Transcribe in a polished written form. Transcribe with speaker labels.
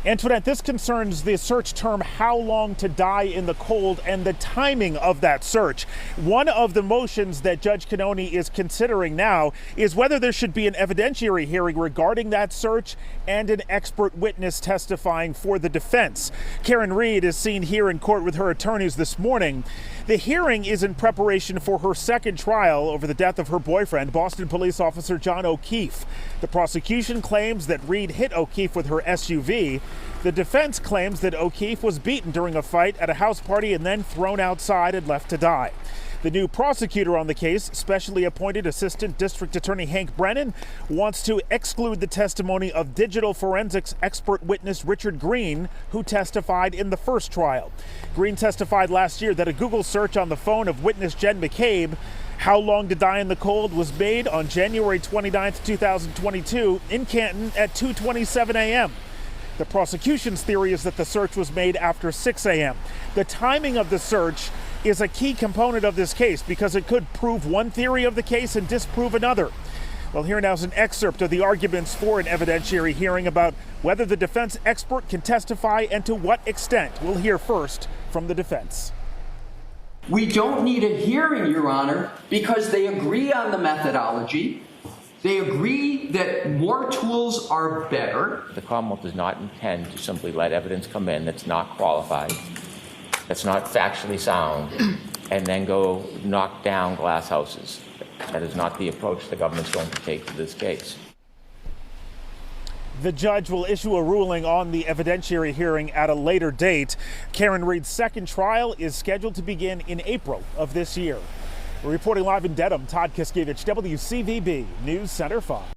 Speaker 1: Antoinette, this concerns the search term, how long to die in the cold, and the timing of that search. One of the motions that Judge Cannone is considering now is whether there should be an evidentiary hearing regarding that search and an expert witness testifying for the defense. Karen Reed is seen here in court with her attorneys this morning. The hearing is in preparation for her second trial over the death of her boyfriend, Boston police officer John O'Keefe. The prosecution claims that Reed hit O'Keefe with her SUV. The defense claims that O'Keefe was beaten during a fight at a house party and then thrown outside and left to die. The new prosecutor on the case, specially appointed Assistant District Attorney Hank Brennan, wants to exclude the testimony of digital forensics expert witness Richard Green, who testified in the first trial. Green testified last year that a Google search on the phone of witness Jen McCabe, "How long to die in the cold," was made on January 29, 2022 in Canton at 2:27 a.m. The prosecution's theory is that the search was made after 6 a.m. The timing of the search is a key component of this case because it could prove one theory of the case and disprove another. Well, here now is an excerpt of the arguments for an evidentiary hearing about whether the defense expert can testify and to what extent. We'll hear first from the defense.
Speaker 2: We don't need a hearing, Your Honor, because they agree on the methodology. They agree that more tools are better.
Speaker 3: The Commonwealth does not intend to simply let evidence come in that's not qualified, that's not factually sound, and then go knock down glass houses. That is not the approach the government's going to take to this case.
Speaker 1: The judge will issue a ruling on the evidentiary hearing at a later date. Karen Reed's second trial is scheduled to begin in April of this year. We're reporting live in Dedham, Todd Kiskiewicz, WCVB News Center 5.